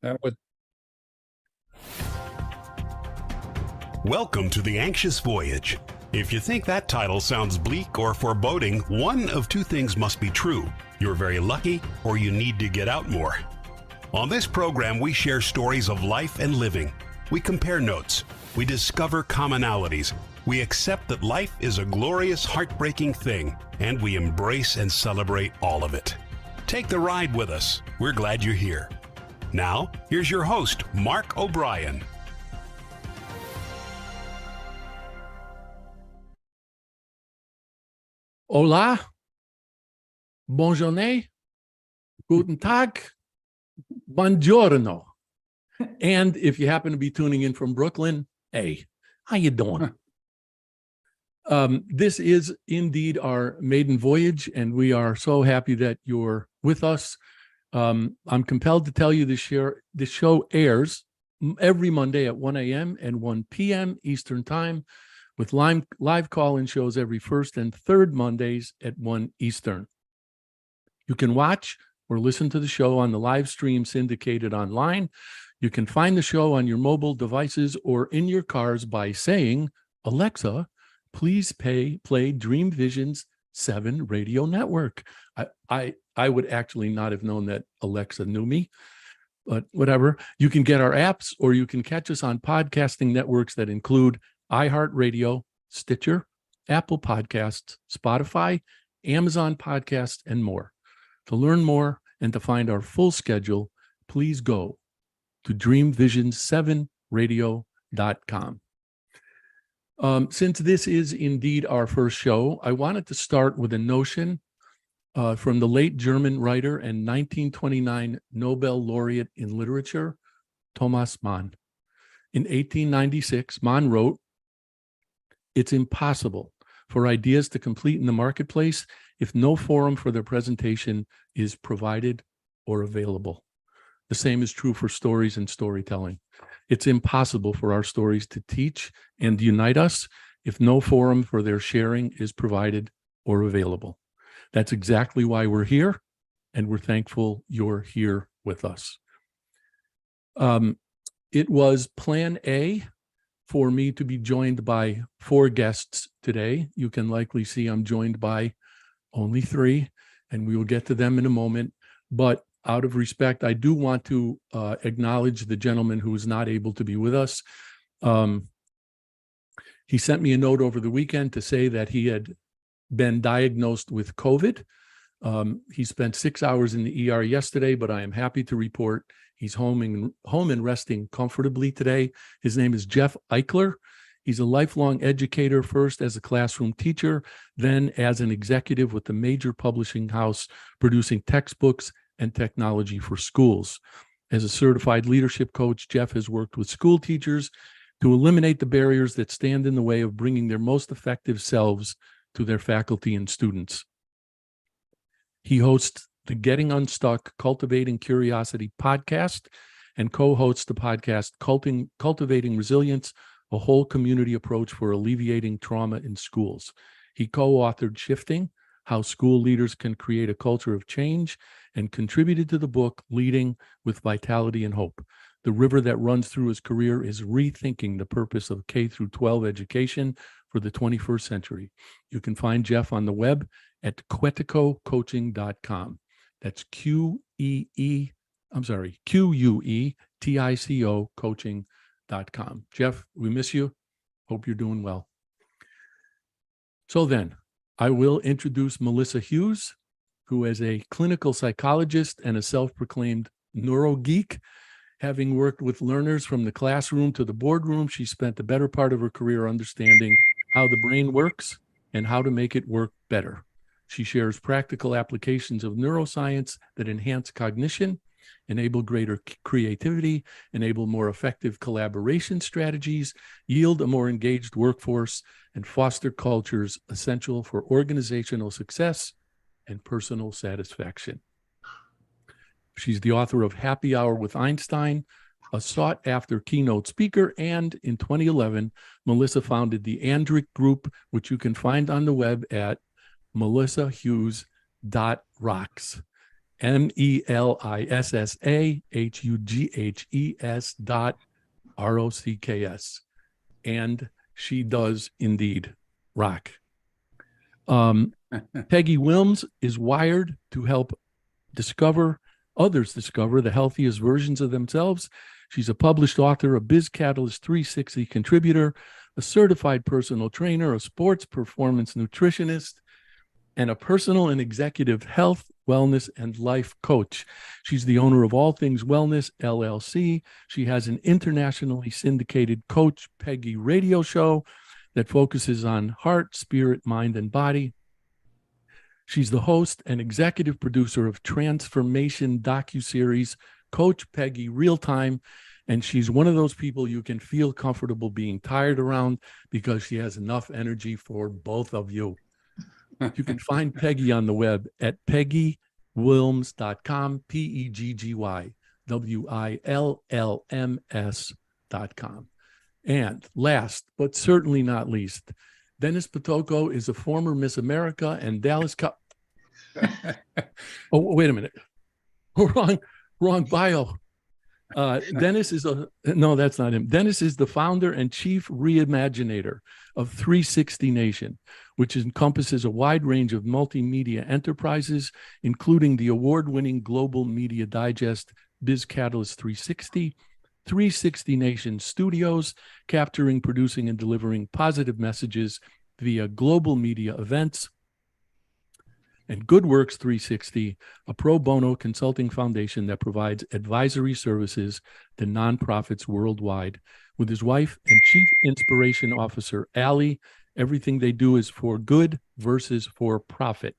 That would. Welcome to The Anxious Voyage. If you think that title sounds bleak or foreboding, one of two things must be true. You're very lucky, or you need to get out more. On this program, we share stories of life and living. We compare notes. We discover commonalities. We accept that life is a glorious, heartbreaking thing, and we embrace and celebrate all of it. Take the ride with us. We're glad you're here. Now, here's your host, Mark O'Brien. Hola, bonjourne, guten tag, buongiorno. And if you happen to be tuning in from Brooklyn, hey, how you doing? This is indeed our maiden voyage, and we are so happy that you're with us. I'm compelled to tell you this show airs every Monday at 1 a.m. and 1 p.m. Eastern Time, with live call-in shows every first and third Mondays at 1 Eastern. You can watch or listen to the show on the live stream syndicated online. You can find the show on your mobile devices or in your cars by saying, Alexa, please play Dreamvision's 7 radio network. I would actually not have known that Alexa knew me, but whatever. You can get our apps, or you can catch us on podcasting networks that include iHeartRadio, Stitcher, Apple Podcasts, Spotify, Amazon Podcasts, and more. To learn more and to find our full schedule, please go to dreamvision7radio.com. Since this is indeed our first show, I wanted to start with a notion from the late German writer and 1929 Nobel laureate in literature, Thomas Mann. In 1896, Mann wrote, "It's impossible for ideas to complete in the marketplace if no forum for their presentation is provided or available." The same is true for stories and storytelling. It's impossible for our stories to teach and unite us if no forum for their sharing is provided or available. That's exactly why we're here, and we're thankful you're here with us. It was plan A for me to be joined by 4 guests today. You can likely see I'm joined by only 3, and we will get to them in a moment. But out of respect, I do want to acknowledge the gentleman who is not able to be with us. He sent me a note over the weekend to say that he had been diagnosed with COVID. He spent 6 hours in the ER yesterday, but I am happy to report he's home and resting comfortably today. His name is Jeff Eichler. He's a lifelong educator, first as a classroom teacher, then as an executive with a major publishing house producing textbooks and technology for schools. As a certified leadership coach, Jeff has worked with school teachers to eliminate the barriers that stand in the way of bringing their most effective selves to their faculty and students. He hosts the Getting Unstuck, Cultivating Curiosity podcast and co-hosts the podcast Cultivating Resilience, a whole community approach for alleviating trauma in schools. He co-authored Shifting, How School Leaders Can Create a Culture of Change, and contributed to the book Leading with Vitality and Hope. The river that runs through his career is rethinking the purpose of K-12 education for the 21st century. You can find Jeff on the web at queticocoaching.com. That's QUETICO coaching.com. Jeff, we miss you. Hope you're doing well. So then, I will introduce Melissa Hughes, who is a clinical psychologist and a self-proclaimed neurogeek. Having worked with learners from the classroom to the boardroom, she spent the better part of her career understanding how the brain works and how to make it work better. She shares practical applications of neuroscience that enhance cognition, enable greater creativity, enable more effective collaboration strategies, yield a more engaged workforce, and foster cultures essential for organizational success and personal satisfaction. She's the author of Happy Hour with Einstein, a sought-after keynote speaker, and in 2011, Melissa founded the Andric Group, which you can find on the web at melissahughes.rocks. MELISSAHUGHES.ROCKS. And she does indeed rock. Peggy Wilms is wired to help others discover the healthiest versions of themselves. She's a published author, a Biz Catalyst 360 contributor, a certified personal trainer, a sports performance nutritionist, and a personal and executive health, wellness, and life coach. She's the owner of All Things Wellness, LLC. She has an internationally syndicated Coach Peggy radio show that focuses on heart, spirit, mind, and body. She's the host and executive producer of transformation docuseries Coach Peggy Real Time, and she's one of those people you can feel comfortable being tired around because she has enough energy for both of you. You can find Peggy on the web at peggywilms.com, PEGGYWILLMS.com. And last, but certainly not least, Dennis Potocco is a former Miss America and Dallas Cup. Oh, wait a minute. Wrong bio. Dennis is no, that's not him. Dennis is the founder and chief reimaginator of 360 Nation, which encompasses a wide range of multimedia enterprises, including the award-winning global media digest Biz Catalyst 360, 360 Nation Studios, capturing, producing, and delivering positive messages via global media events, and GoodWorks 360, a pro bono consulting foundation that provides advisory services to nonprofits worldwide. With his wife and chief inspiration officer, Allie, everything they do is for good versus for profit.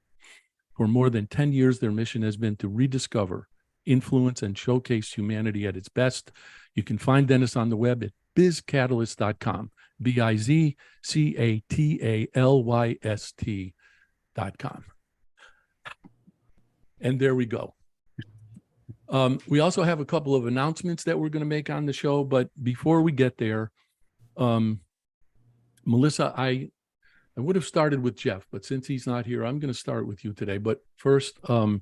For more than 10 years, their mission has been to rediscover, influence, and showcase humanity at its best. You can find Dennis on the web at bizcatalyst.com, BIZCATALYST.com. And there we go. We also have a couple of announcements that we're going to make on the show, but before we get there, Melissa, I would have started with Jeff, but since he's not here, I'm going to start with you today. But first, I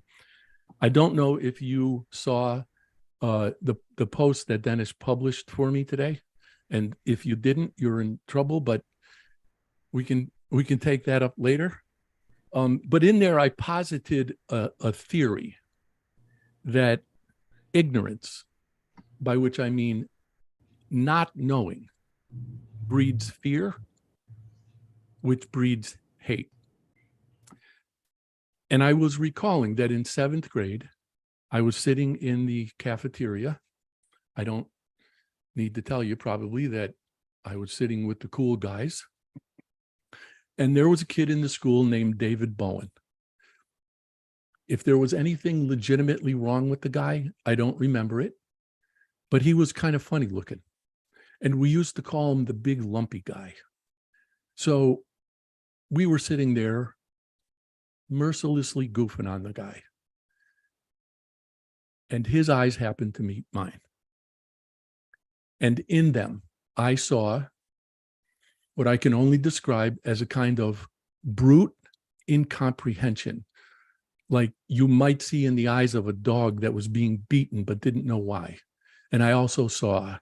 don't know if you saw the post that Dennis published for me today, and if you didn't, you're in trouble. But we can take that up later. But in there, I posited a theory that ignorance, by which I mean not knowing, breeds fear, which breeds hate. And I was recalling that in 7th grade, I was sitting in the cafeteria. I don't need to tell you probably that I was sitting with the cool guys. And there was a kid in the school named David Bowen. If there was anything legitimately wrong with the guy, I don't remember it, but he was kind of funny looking. And we used to call him the big lumpy guy. So we were sitting there mercilessly goofing on the guy. And his eyes happened to meet mine. And in them, I saw what I can only describe as a kind of brute incomprehension, like you might see in the eyes of a dog that was being beaten but didn't know why. And I also saw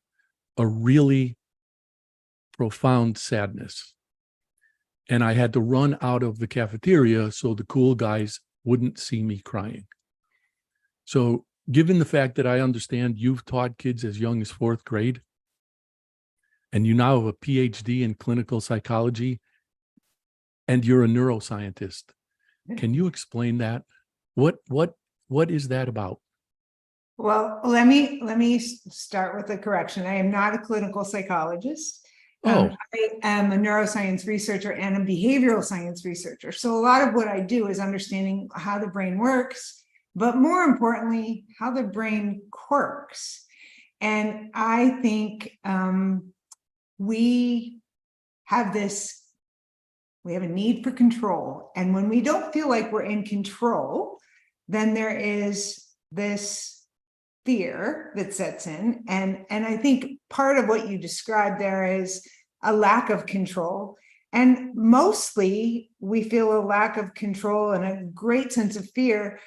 a really profound sadness. And I had to run out of the cafeteria so the cool guys wouldn't see me crying. So given the fact that I understand you've taught kids as young as 4th grade, and you now have a PhD in clinical psychology, and you're a neuroscientist, can you explain that? What is that about? Well, let me start with a correction. I am not a clinical psychologist. I am a neuroscience researcher and a behavioral science researcher. So a lot of what I do is understanding how the brain works, but more importantly, how the brain quirks. And I think we have a need for control. And when we don't feel like we're in control, then there is this fear that sets in. And I think part of what you described there is a lack of control. And mostly we feel a lack of control and a great sense of fear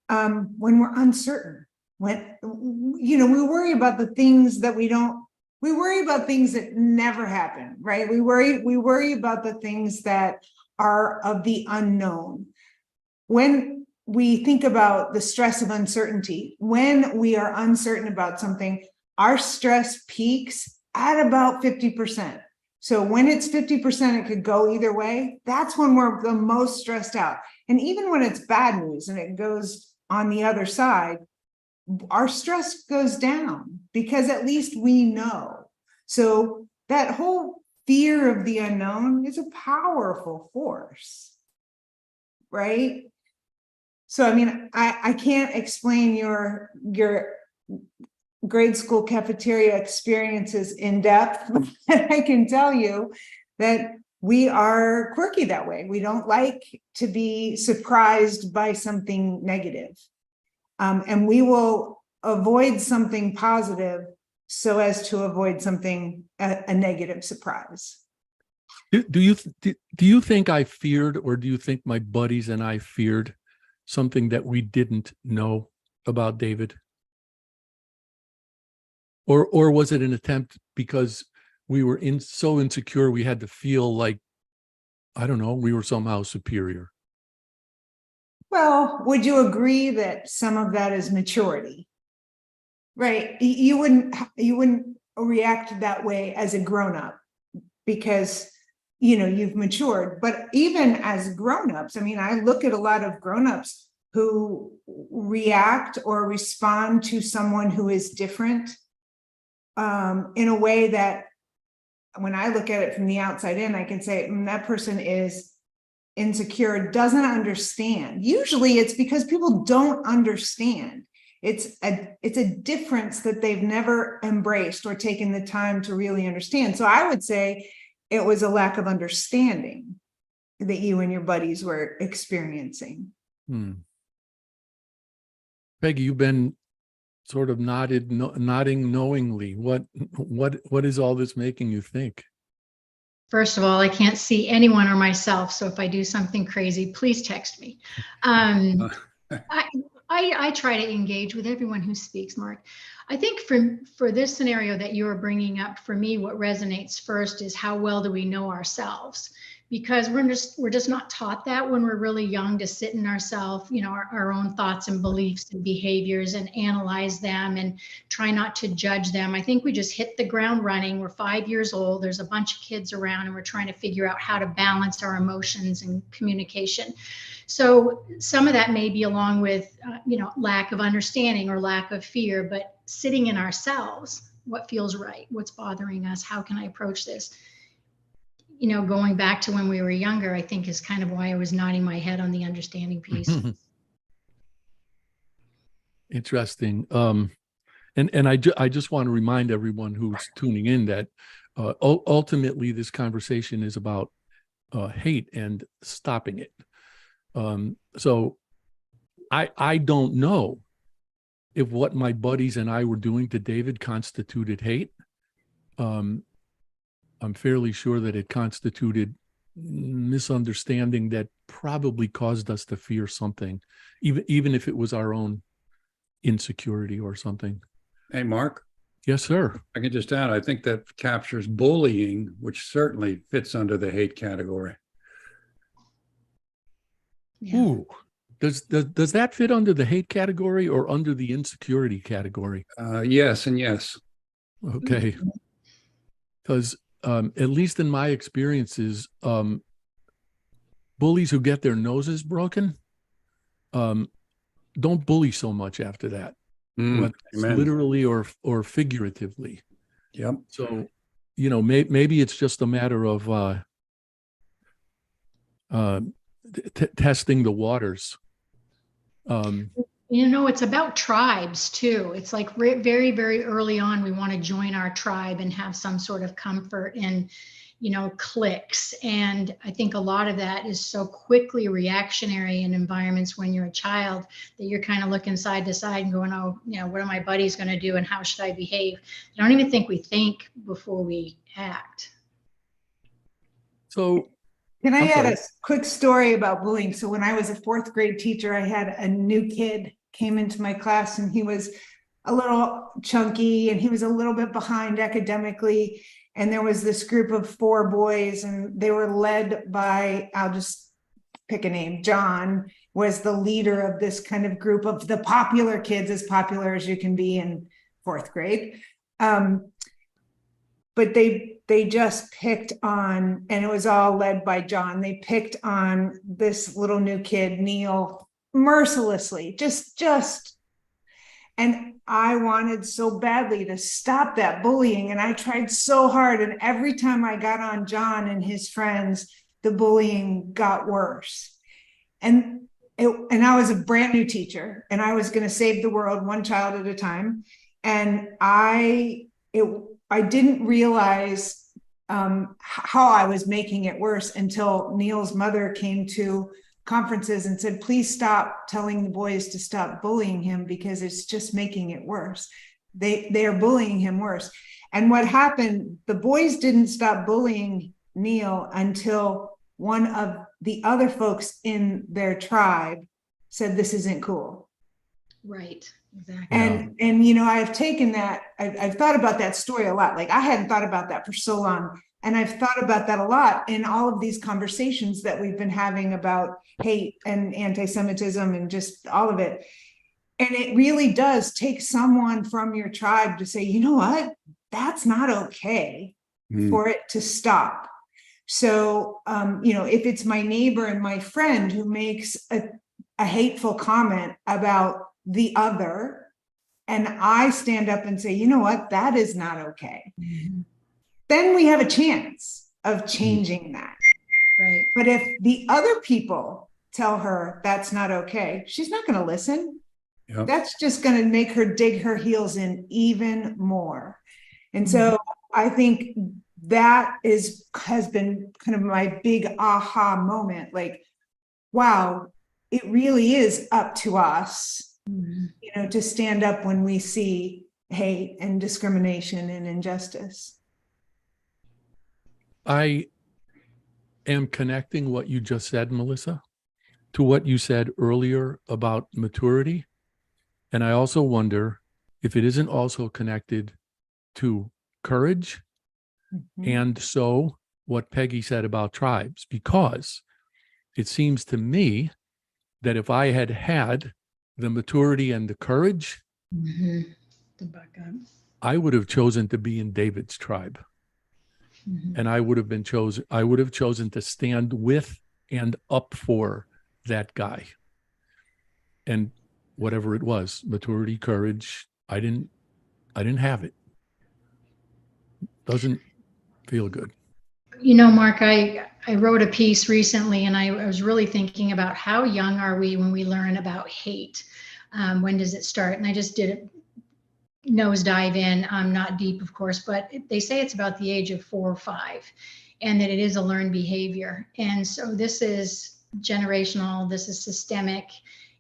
when we're uncertain, when, we worry about the things that we worry about things that never happen, right? We worry about the things that are of the unknown. When we think about the stress of uncertainty, when we are uncertain about something, our stress peaks at about 50%. So when it's 50%, it could go either way. That's when we're the most stressed out. And even when it's bad news and it goes on the other side, our stress goes down because at least we know. So that whole fear of the unknown is a powerful force, right? So, I mean, I can't explain your grade school cafeteria experiences in depth, but I can tell you that we are quirky that way. We don't like to be surprised by something negative. And we will avoid something positive so as to avoid something, a negative surprise. Do you think I feared, or do you think my buddies and I feared something that we didn't know about David? Or was it an attempt because we were so insecure we had to feel like, I don't know, we were somehow superior? Well, would you agree that some of that is maturity? Right? You wouldn't react that way as a grown-up because you've matured. But even as grown-ups, I mean, I look at a lot of grown-ups who react or respond to someone who is different in a way that when I look at it from the outside in, I can say that person is insecure, doesn't understand. Usually it's because people don't understand. It's a difference that they've never embraced or taken the time to really understand. So I would say it was a lack of understanding that you and your buddies were experiencing. Peggy, you've been sort of nodding knowingly. What is all this making you think? First of all, I can't see anyone or myself, so if I do something crazy, please text me. I try to engage with everyone who speaks, Mark. I think for this scenario that you're bringing up, for me, what resonates first is how well do we know ourselves? Because we're just not taught that when we're really young, to sit in ourselves, our own thoughts and beliefs and behaviors and analyze them and try not to judge them. I think we just hit the ground running. We're 5 years old. There's a bunch of kids around and we're trying to figure out how to balance our emotions and communication. So some of that may be along with, lack of understanding or lack of fear, but sitting in ourselves, what feels right? What's bothering us? How can I approach this? Going back to when we were younger, I think is kind of why I was nodding my head on the understanding piece. Interesting. And I just want to remind everyone who's tuning in that ultimately this conversation is about hate and stopping it. So I don't know if what my buddies and I were doing to David constituted hate. I'm fairly sure that it constituted misunderstanding that probably caused us to fear something, even if it was our own insecurity or something. Hey, Mark. Yes, sir. I can just add, I think that captures bullying, which certainly fits under the hate category. Yeah. Ooh, does that fit under the hate category or under the insecurity category? Yes and yes. Okay. Because at least in my experiences, bullies who get their noses broken don't bully so much after that, whether it's literally or figuratively. Yep. So, maybe it's just a matter of testing the waters. It's about tribes too. It's like very, very early on, we want to join our tribe and have some sort of comfort in, cliques. And I think a lot of that is so quickly reactionary in environments when you're a child that you're kind of looking side to side and going, oh, what are my buddies going to do and how should I behave? I don't even think we think before we act. So can I add a quick story about bullying? So when I was a fourth grade teacher, I had a new kid came into my class, and he was a little chunky and he was a little bit behind academically. And there was this group of 4 boys, and they were led by, I'll just pick a name, John was the leader of this kind of group of the popular kids, as popular as you can be in 4th grade. But they just picked on, and it was all led by John. They picked on this little new kid, Neil, mercilessly, and I wanted so badly to stop that bullying. And I tried so hard. And every time I got on John and his friends, the bullying got worse. And I was a brand new teacher, and I was going to save the world one child at a time. And I didn't realize how I was making it worse until Neil's mother came to conferences and said, please stop telling the boys to stop bullying him, because it's just making it worse. They are bullying him worse. And what happened, the boys didn't stop bullying Neil until one of the other folks in their tribe said, this isn't cool. Right. Exactly. And you know, I've taken that, I've thought about that story a lot. Like, I hadn't thought about that for so long. And I've thought about that a lot in all of these conversations that we've been having about hate and anti-Semitism and just all of it. And it really does take someone from your tribe to say, you know what, that's not okay for it to stop. So, you know, if it's my neighbor and my friend who makes a hateful comment about the other, and I stand up and say, you know what, that is not okay. Then we have a chance of changing that. Right. But if the other people tell her that's not okay, she's not going to listen. Yep. That's just going to make her dig her heels in even more. And so I think that has been kind of my big aha moment. Like, wow, it really is up to us, you know, to stand up when we see hate and discrimination and injustice. I am connecting what you just said, Melissa, to what you said earlier about maturity. And I also wonder if it isn't also connected to courage. And so what Peggy said about tribes, because it seems to me that if I had had the maturity and the courage, I would have chosen to be in David's tribe. And I would have chosen to stand with and up for that guy. And whatever it was, maturity, courage, I didn't have it. Doesn't feel good. You know, Mark, I wrote a piece recently, and I was really thinking about how young are we when we learn about hate? When does it start? And I just did a nosedive in, not deep, of course, but they say it's about the age of 4 or 5, and that it is a learned behavior. And so this is generational, this is systemic.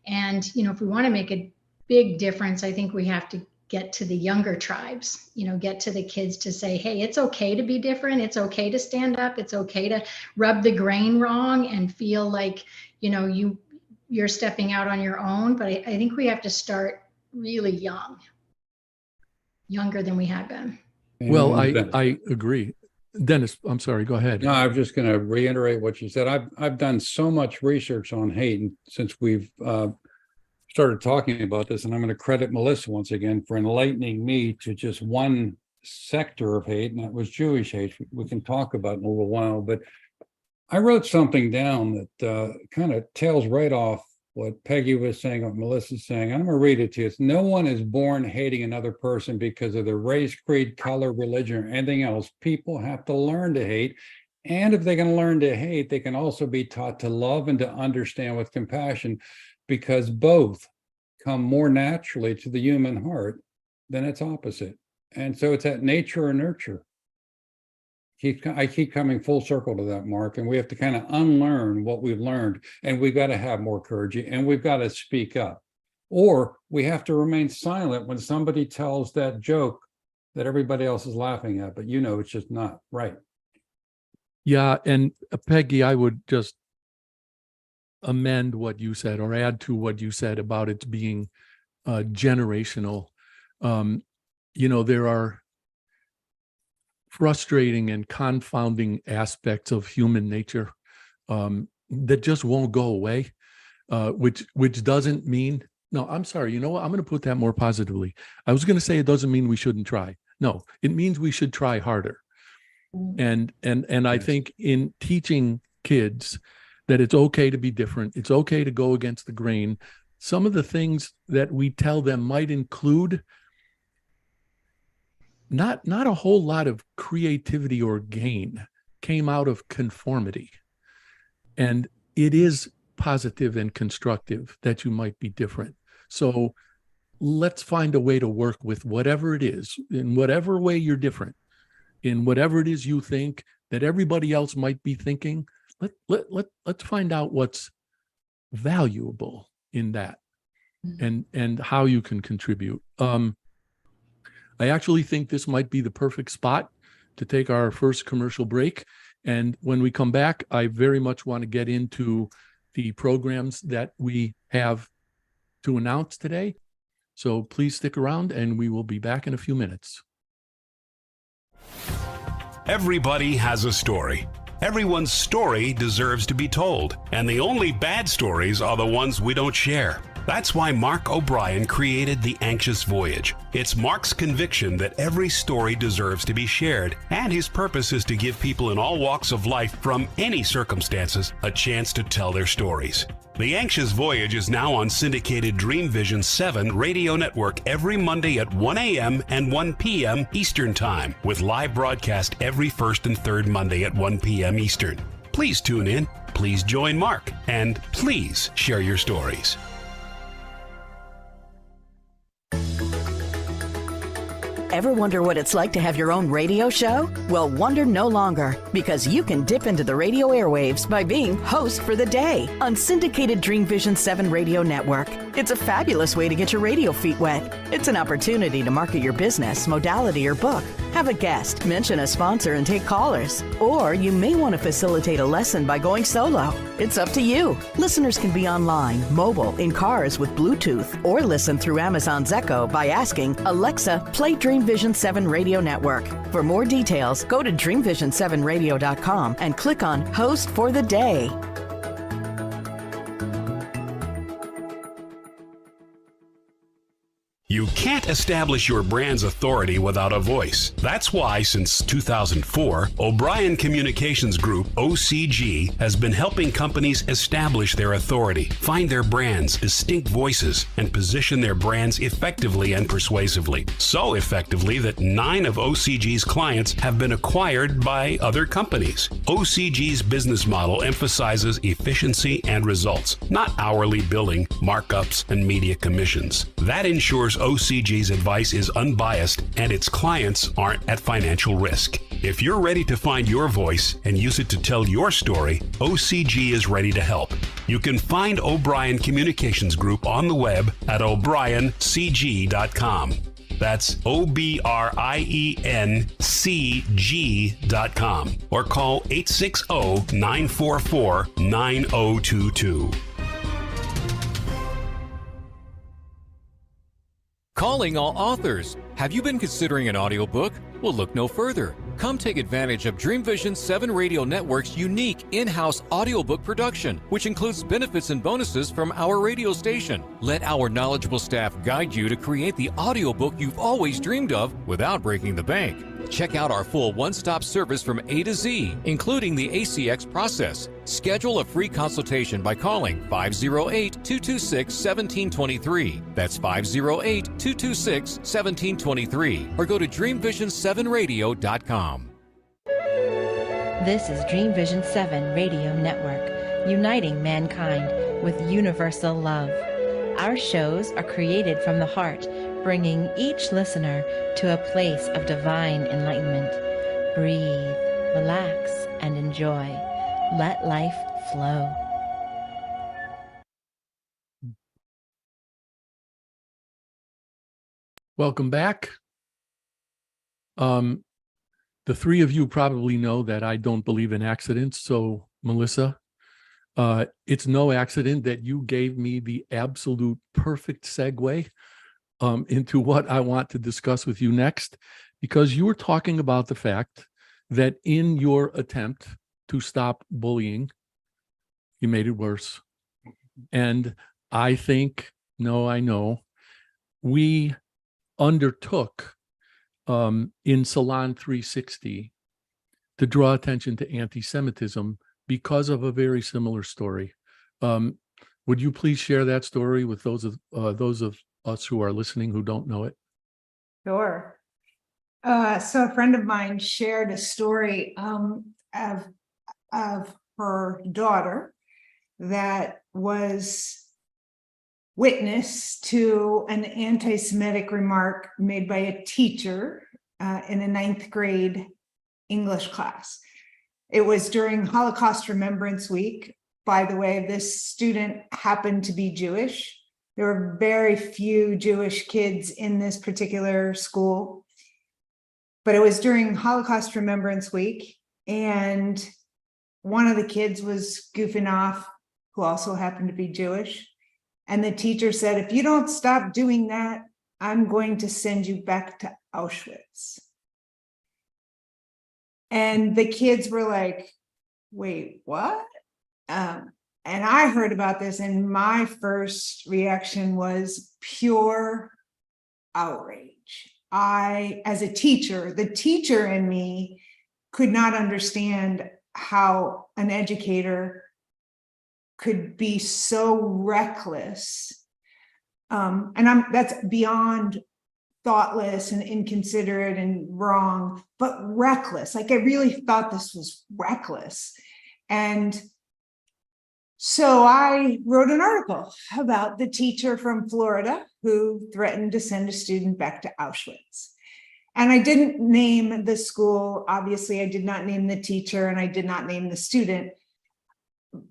And, you know, if we want to make a big difference, I think we have to get to the younger tribes, you know, get to the kids to say, hey, it's okay to be different. It's okay to stand up. It's okay to rub the grain wrong and feel like, you know, you're stepping out on your own. But I think we have to start really young, younger than we had been. Well, I agree. Dennis, I'm sorry, go ahead. No, I'm just going to reiterate what you said. I've done so much research on hate since we've started talking about this, and I'm going to credit Melissa once again for enlightening me to just one sector of hate, and that was Jewish hate. We can talk about it in a little while, but I wrote something down that kind of tails right off what Peggy was saying, what Melissa's saying. I'm going to read it to you. It's, no one is born hating another person because of their race, creed, color, religion, or anything else. People have to learn to hate. And if they can learn to hate, they can also be taught to love and to understand with compassion, because both come more naturally to the human heart than its opposite. And so it's that nature or nurture. I keep coming full circle to that, Mark, and we have to kind of unlearn what we've learned, and we've got to have more courage, and we've got to speak up, or we have to remain silent when somebody tells that joke that everybody else is laughing at, but you know it's just not right. Yeah, and Peggy, I would just amend what you said or add to what you said about it being generational. There are frustrating and confounding aspects of human nature that just won't go away, which doesn't mean, no, I'm sorry, you know what? I'm going to put that more positively. I was going to say it doesn't mean we shouldn't try. No, it means we should try harder. And I think in teaching kids that it's okay to be different, it's okay to go against the grain, some of the things that we tell them might include not a whole lot of creativity or gain came out of conformity. And it is positive and constructive that you might be different. So let's find a way to work with whatever it is, in whatever way you're different, in whatever it is you think that everybody else might be thinking. Let's find out what's valuable in that and how you can contribute. I actually think this might be the perfect spot to take our first commercial break. And when we come back, I very much want to get into the programs that we have to announce today. So please stick around and we will be back in a few minutes. Everybody has a story. Everyone's story deserves to be told. And the only bad stories are the ones we don't share. That's why Mark O'Brien created The Anxious Voyage. It's Mark's conviction that every story deserves to be shared, and his purpose is to give people in all walks of life from any circumstances a chance to tell their stories. The Anxious Voyage is now on syndicated Dreamvision 7 radio network every Monday at 1 a.m. and 1 p.m. Eastern Time, with live broadcast every first and third Monday at 1 p.m. Eastern. Please tune in, please join Mark, and please share your stories. Ever wonder what it's like to have your own radio show? Well, wonder no longer, because you can dip into the radio airwaves by being host for the day on syndicated Dreamvision 7 radio network. It's a fabulous way to get your radio feet wet. It's an opportunity to market your business, modality, or book. Have a guest, mention a sponsor, and take callers. Or you may want to facilitate a lesson by going solo. It's up to you. Listeners can be online, mobile, in cars with Bluetooth, or listen through Amazon's Echo by asking, Alexa, play Dreamvision 7 Radio Network. For more details, go to dreamvision7radio.com and click on Host for the Day. You can't establish your brand's authority without a voice. That's why, since 2004, O'Brien Communications Group, OCG, has been helping companies establish their authority, find their brands, distinct voices, and position their brands effectively and persuasively. So effectively that 9 of OCG's clients have been acquired by other companies. OCG's business model emphasizes efficiency and results, not hourly billing, markups, and media commissions. That ensures OCG's advice is unbiased and its clients aren't at financial risk. If you're ready to find your voice and use it to tell your story, OCG is ready to help. You can find O'Brien Communications Group on the web at o'briencg.com. That's OBRIENCG.com, or call 860-944-9022. Calling all authors. Have you been considering an audiobook? Well, look no further. Come take advantage of Dreamvision 7 Radio Network's unique in-house audiobook production, which includes benefits and bonuses from our radio station. Let our knowledgeable staff guide you to create the audiobook you've always dreamed of without breaking the bank. Check out our full one-stop service from A to Z, including the ACX process. Schedule a free consultation by calling 508-226-1723. That's 508-226-1723. Or go to dreamvision7radio.com. This is Dreamvision 7 Radio Network, uniting mankind with universal love. Our shows are created from the heart, bringing each listener to a place of divine enlightenment. Breathe, relax, and enjoy. Let life flow. Welcome back. The three of you probably know that I don't believe in accidents. So, Melissa, It's no accident that you gave me the absolute perfect segue into what I want to discuss with you next, because you were talking about the fact that in your attempt to stop bullying, you made it worse. And I know, we undertook in Salon 360 to draw attention to anti-Semitism because of a very similar story. Would you please share that story with those of us who are listening who don't know it? Sure. So a friend of mine shared a story of her daughter that was witness to an anti-Semitic remark made by a teacher in a 9th grade English class. It was during Holocaust Remembrance Week. By the way, this student happened to be Jewish. There were very few Jewish kids in this particular school, but it was during Holocaust Remembrance Week, and one of the kids was goofing off, who also happened to be Jewish. And the teacher said, if you don't stop doing that, I'm going to send you back to Auschwitz. And the kids were like, wait, what? And I heard about this, and my first reaction was pure outrage. As a teacher, the teacher in me could not understand how an educator could be so reckless. That's beyond thoughtless and inconsiderate and wrong, but reckless. Like, I really thought this was reckless. And so I wrote an article about the teacher from Florida who threatened to send a student back to Auschwitz. And I didn't name the school. Obviously, I did not name the teacher, and I did not name the student.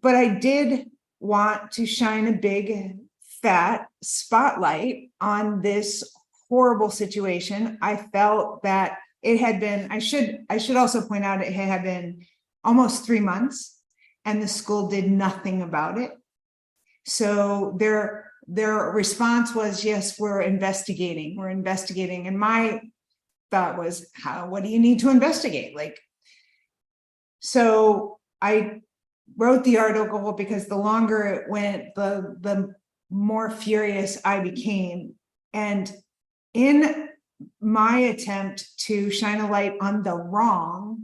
But I did want to shine a big, fat spotlight on this horrible situation. I felt that it had been, I should also point out, it had been almost 3 months, and the school did nothing about it. So their response was, yes, we're investigating. And my thought was, what do you need to investigate? So I wrote the article because the longer it went, the more furious I became. And in my attempt to shine a light on the wrong,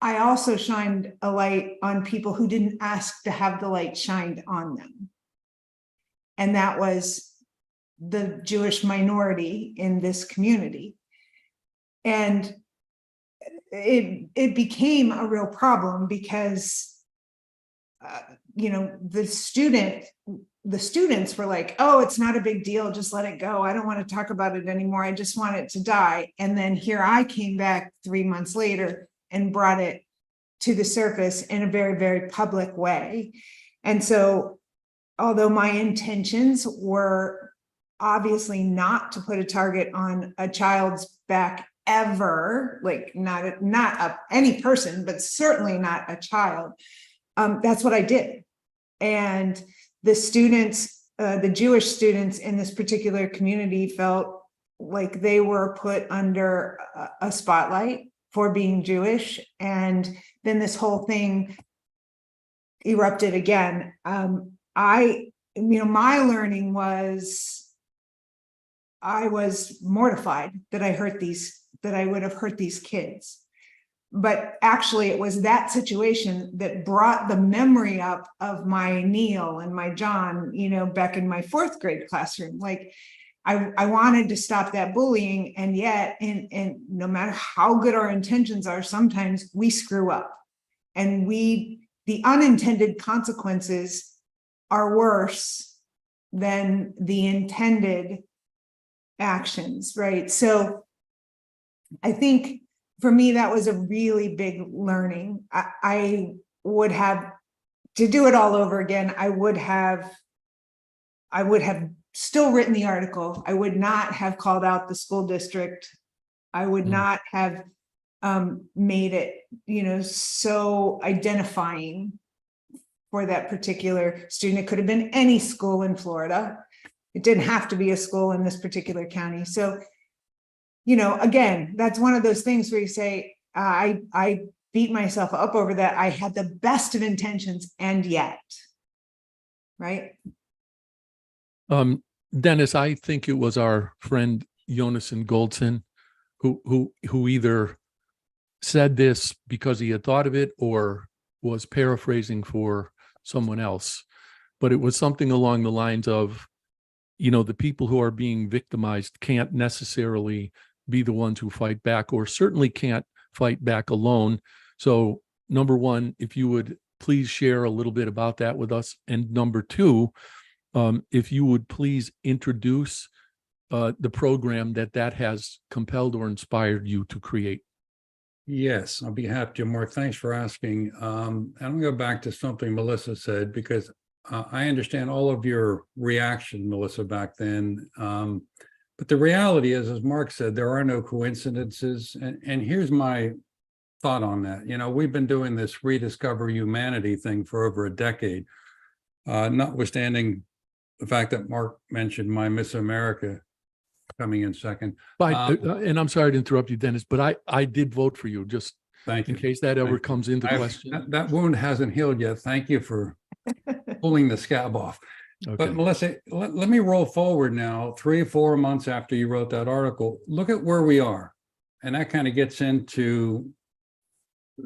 I also shined a light on people who didn't ask to have the light shined on them. And that was the Jewish minority in this community. And it became a real problem because, the students were like, oh, it's not a big deal, just let it go. I don't want to talk about it anymore. I just want it to die. And then here I came back 3 months later and brought it to the surface in a very, very public way. And so, although my intentions were obviously not to put a target on a child's back ever, like not any person, but certainly not a child, that's what I did. And the students, the Jewish students in this particular community, felt like they were put under a spotlight for being Jewish. And then this whole thing erupted again. My learning was, I was mortified that I would have hurt these kids. But actually, it was that situation that brought the memory up of my Neil and my John, back in my 4th grade classroom. Like, I wanted to stop that bullying, and yet, and no matter how good our intentions are, sometimes we screw up, and the unintended consequences are worse than the intended actions, right? So I think for me, that was a really big learning. I would have, to do it all over again, I would have still written the article. I would not have called out the school district. I would not have made it, so identifying for that particular student. It could have been any school in Florida. It didn't have to be a school in this particular county. So, again, that's one of those things where you say, I beat myself up over that. I had the best of intentions, and yet, right? Dennis, I think it was our friend Jonason Goldson who either said this because he had thought of it or was paraphrasing for someone else. But it was something along the lines of, the people who are being victimized can't necessarily be the ones who fight back, or certainly can't fight back alone. So number one, if you would please share a little bit about that with us. And number two, if you would please introduce the program that has compelled or inspired you to create. Yes, I'll be happy to, Mark. Thanks for asking. I'm going to go back to something Melissa said, because I understand all of your reaction, Melissa, back then. But the reality is, as Mark said, there are no coincidences. And here's my thought on that. We've been doing this Rediscover Humanity thing for over a decade, notwithstanding the fact that Mark mentioned my Miss America coming in second. And I'm sorry to interrupt you, Dennis, but I did vote for you, just Thank you. in case that ever comes into question. That wound hasn't healed yet. Thank you for pulling the scab off. Okay. But Melissa, let me roll forward now, 3 or 4 months after you wrote that article. Look at where we are. And that kind of gets into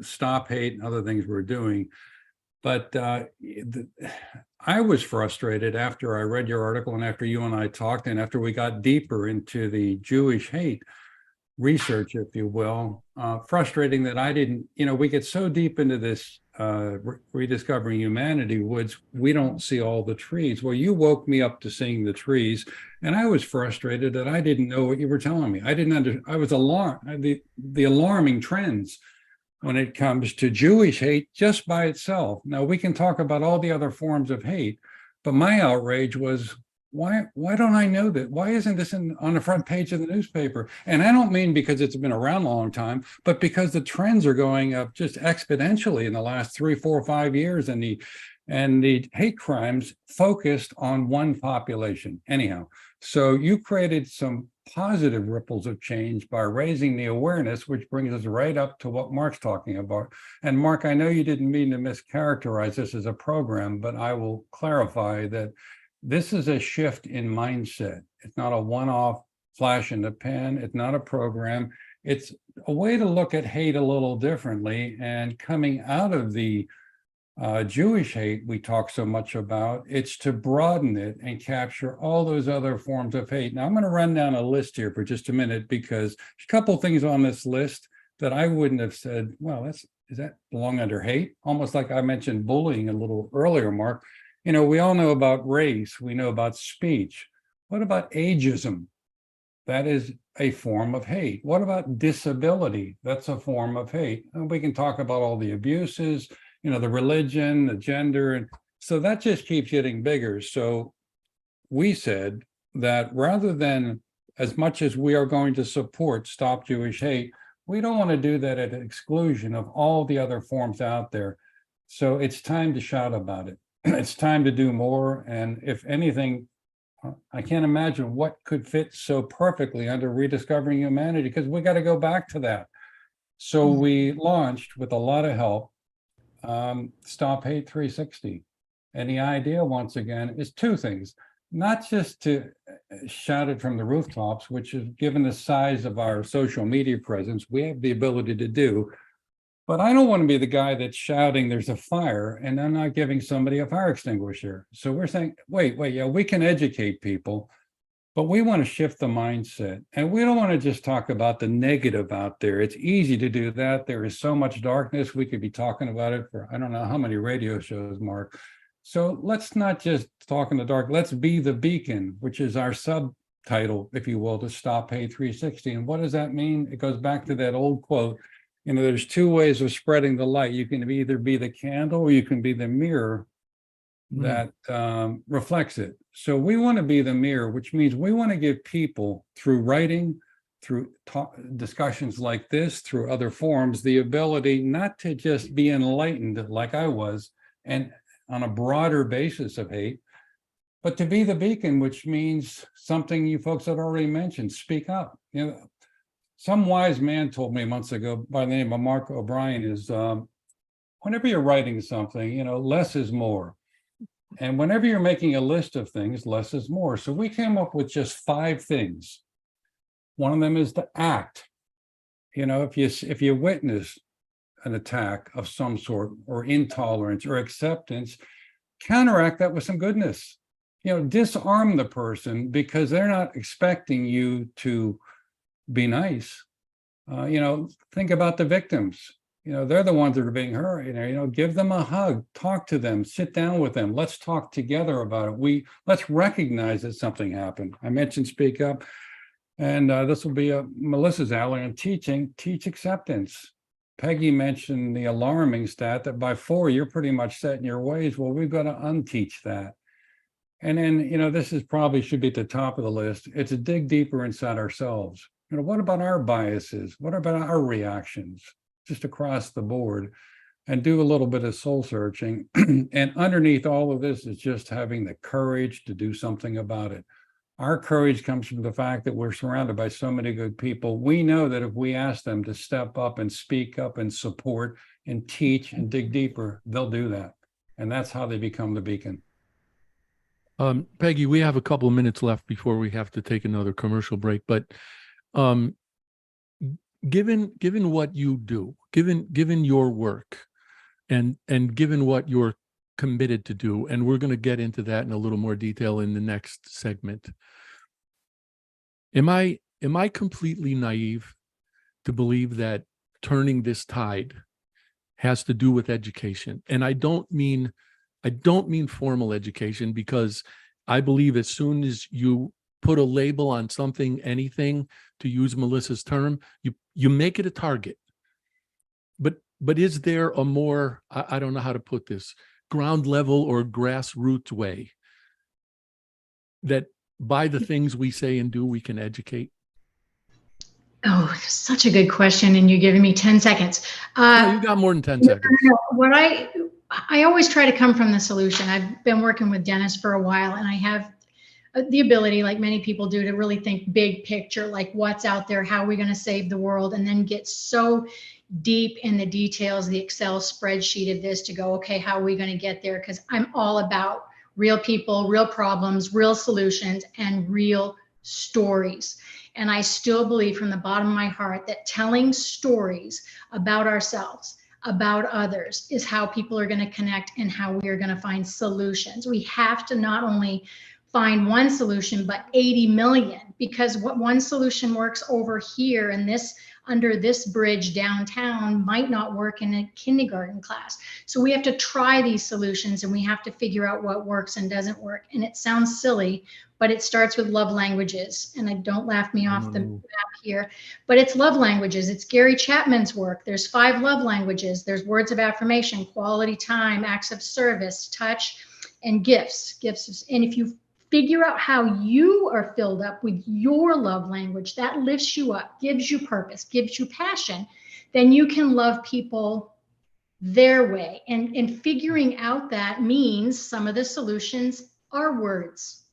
Stop Hate and other things we're doing. But I was frustrated after I read your article and after you and I talked and after we got deeper into the Jewish hate research, if you will, frustrating that I didn't, we get so deep into this rediscovering humanity woods, we don't see all the trees. Well, you woke me up to seeing the trees, and I was frustrated that I didn't know what you were telling me. I was alarmed, the alarming trends when it comes to Jewish hate just by itself. Now, we can talk about all the other forms of hate, but my outrage was, why don't I know that? Why isn't this on the front page of the newspaper? And I don't mean because it's been around a long time, but because the trends are going up just exponentially in the last 3, 4, 5 years, and the hate crimes focused on one population. Anyhow, so you created some positive ripples of change by raising the awareness, which brings us right up to what Mark's talking about. And Mark, I know you didn't mean to mischaracterize this as a program, but I will clarify that this is a shift in mindset. It's not a one-off flash in the pan. It's not a program. It's a way to look at hate a little differently. And coming out of the Jewish hate we talk so much about, it's to broaden it and capture all those other forms of hate. Now, I'm going to run down a list here for just a minute, because there's a couple things on this list that I wouldn't have said, well, does that belong under hate? Almost like I mentioned bullying a little earlier, Mark. We all know about race. We know about speech. What about ageism? That is a form of hate. What about disability? That's a form of hate. And we can talk about all the abuses, the religion, the gender. And so that just keeps getting bigger. So we said that rather than, as much as we are going to support Stop Jewish Hate, we don't want to do that at the exclusion of all the other forms out there. So it's time to shout about it. It's time to do more. And if anything, I can't imagine what could fit so perfectly under Rediscovering Humanity, because we got to go back to that. So we launched, with a lot of help, Stop Hate 360. And the idea, once again, is two things. Not just to shout it from the rooftops, which is, given the size of our social media presence, we have the ability to do. But I don't want to be the guy that's shouting there's a fire and I'm not giving somebody a fire extinguisher. So we're saying, wait, yeah, we can educate people, but we want to shift the mindset. And we don't want to just talk about the negative out there. It's easy to do that. There is so much darkness. We could be talking about it for I don't know how many radio shows, Mark. So let's not just talk in the dark. Let's be the beacon, which is our subtitle, if you will, to Stop Hate 360. And what does that mean? It goes back to that old quote. There's two ways of spreading the light. You can either be the candle or you can be the mirror that reflects it. So we want to be the mirror, which means we want to give people, through writing, through discussions like this, through other forums, the ability not to just be enlightened like I was. And on a broader basis of hate, but to be the beacon, which means something you folks had already mentioned, speak up. Some wise man told me months ago by the name of Mark O'Brien is, whenever you're writing something, less is more. And whenever you're making a list of things, less is more. So we came up with just 5 things. One of them is to act. If you witness an attack of some sort, or intolerance or acceptance, counteract that with some goodness. Disarm the person, because they're not expecting you to be nice. Think about the victims. They're the ones that are being hurt. Give them a hug, talk to them, sit down with them. Let's talk together about it. Let's recognize that something happened. I mentioned speak up, and this will be Melissa's alley on teach acceptance. Peggy mentioned the alarming stat that by 4, you're pretty much set in your ways. Well, we've got to unteach that. And then, this is probably should be at the top of the list. It's a dig deeper inside ourselves. What about our biases? What about our reactions? Just across the board, and do a little bit of soul searching. And underneath all of this is just having the courage to do something about it. Our courage comes from the fact that we're surrounded by so many good people. We know that if we ask them to step up and speak up and support and teach and dig deeper, they'll do that. And that's how they become the beacon. Peggy, we have a couple of minutes left before we have to take another commercial break, but given what you do, given your work, and given what you're committed to do, and we're going to get into that in a little more detail in the next segment. Am I completely naive to believe that turning this tide has to do with education? And I don't mean formal education, because I believe as soon as you put a label on something, anything, to use Melissa's term, you make it a target. But is there a more, I don't know how to put this, ground level or grassroots way that by the things we say and do, we can educate? Oh, such a good question. And you're giving me 10 seconds. No, you got more than 10 seconds. What I always try to come from the solution. I've been working with Dennis for a while, and I have the ability, like many people do, to really think big picture, like what's out there, how are we going to save the world, and then get so deep in the details, the Excel spreadsheet of this, to go, okay, how are we going to get there? Because I'm all about real people, real problems, real solutions, and real stories. And I still believe from the bottom of my heart that telling stories about ourselves, about others, is how people are going to connect and how we are going to find solutions. We have to not only find one solution, but 80 million, because what one solution works over here and this under this bridge downtown might not work in a kindergarten class. So we have to try these solutions, and we have to figure out what works and doesn't work. And it sounds silly, but it starts with love languages. And I don't laugh me off the map here, but it's love languages. It's Gary Chapman's work. There's 5 love languages. There's words of affirmation, quality time, acts of service, touch, and gifts. And if you figure out how you are filled up with your love language, that lifts you up, gives you purpose, gives you passion, then you can love people their way. And figuring out that means some of the solutions are words.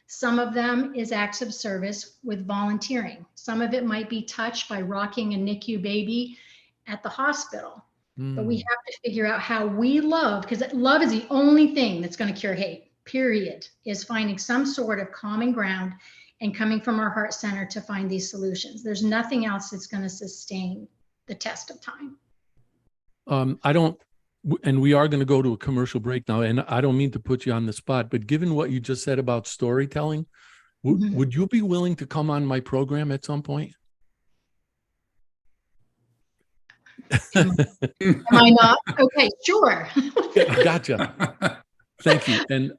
Some of them is acts of service with volunteering. Some of it might be touch by rocking a NICU baby at the hospital. But we have to figure out how we love, because love is the only thing that's going to cure hate. Period, is finding some sort of common ground and coming from our heart center to find these solutions. There's nothing else that's going to sustain the test of time. And we are going to go to a commercial break now, and I don't mean to put you on the spot, but given what you just said about storytelling, would you be willing to come on my program at some point? Am I not? Okay, sure. Gotcha. Thank you. And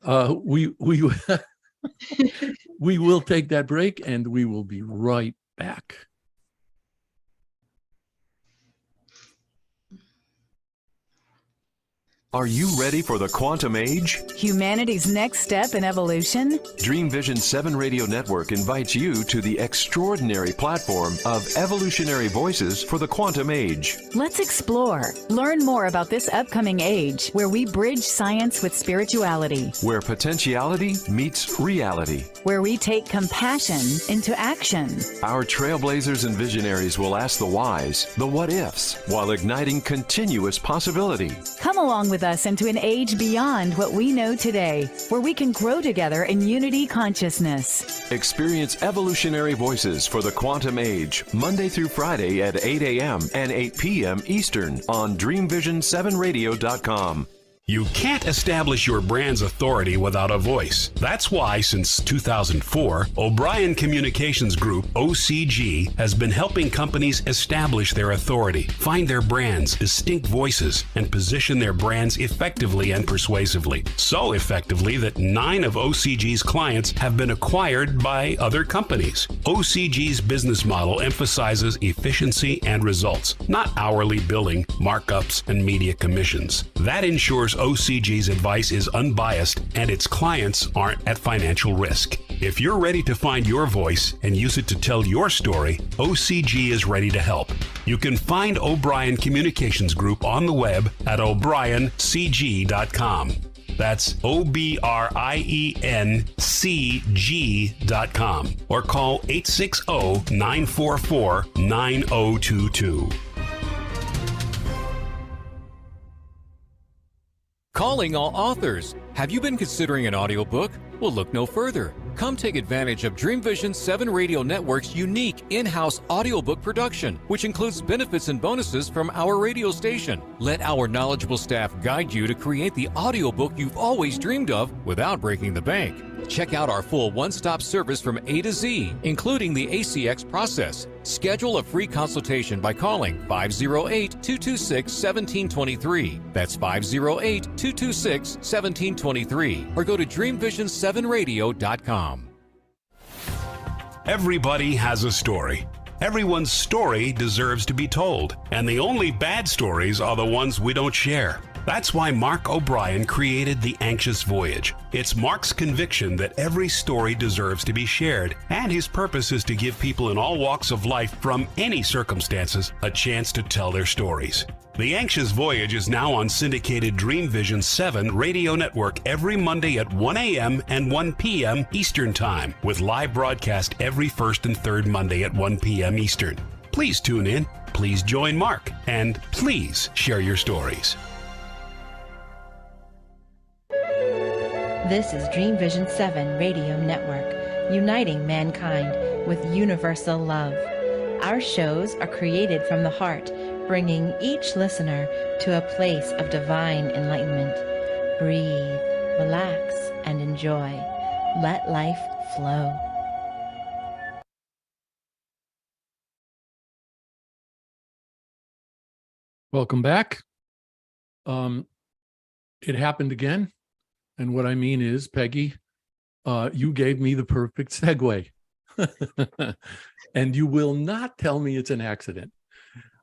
we will take that break, and we will be right back. Are you ready for the quantum age? Humanity's next step in evolution? Dreamvision 7 Radio Network invites you to the extraordinary platform of evolutionary voices for the quantum age. Let's explore. Learn more about this upcoming age where we bridge science with spirituality. Where potentiality meets reality. Where we take compassion into action. Our trailblazers and visionaries will ask the whys, the what ifs, while igniting continuous possibility. Come along with us into an age beyond what we know today, where we can grow together in unity consciousness. Experience evolutionary voices for the quantum age, Monday through Friday at 8 a.m. and 8 p.m. Eastern on Dreamvision7Radio.com. You can't establish your brand's authority without a voice. That's why, since 2004, O'Brien Communications Group, OCG, has been helping companies establish their authority, find their brands, distinct voices, and position their brands effectively and persuasively. So effectively that 9 of OCG's clients have been acquired by other companies. OCG's business model emphasizes efficiency and results, not hourly billing, markups, and media commissions. That ensures OCG's advice is unbiased and its clients aren't at financial risk. If you're ready to find your voice and use it to tell your story, OCG is ready to help. You can find O'Brien Communications Group on the web at o'briencg.com. That's OBRIENCG.com or call 860-944-9022. Calling all authors. Have you been considering an audiobook? Well, look no further. Come take advantage of Dreamvision 7 Radio Network's unique in-house audiobook production, which includes benefits and bonuses from our radio station. Let our knowledgeable staff guide you to create the audiobook you've always dreamed of without breaking the bank. Check out our full one-stop service from A to Z, including the ACX process. Schedule a free consultation by calling 508-226-1723. That's 508-226-1723. Or go to dreamvision7radio.com. Everybody has a story. Everyone's story deserves to be told, and the only bad stories are the ones we don't share. That's why Mark O'Brien created The Anxious Voyage. It's Mark's conviction that every story deserves to be shared, and his purpose is to give people in all walks of life from any circumstances a chance to tell their stories. The Anxious Voyage is now on syndicated Dreamvision 7 Radio Network every Monday at 1 a.m. and 1 p.m. Eastern Time, with live broadcast every first and third Monday at 1 p.m. Eastern. Please tune in, please join Mark, and please share your stories. This is Dreamvision 7 Radio Network, uniting mankind with universal love. Our shows are created from the heart, bringing each listener to a place of divine enlightenment. Breathe, relax, and enjoy. Let life flow. Welcome back. It happened again. And what I mean is, Peggy, you gave me the perfect segue. And you will not tell me it's an accident.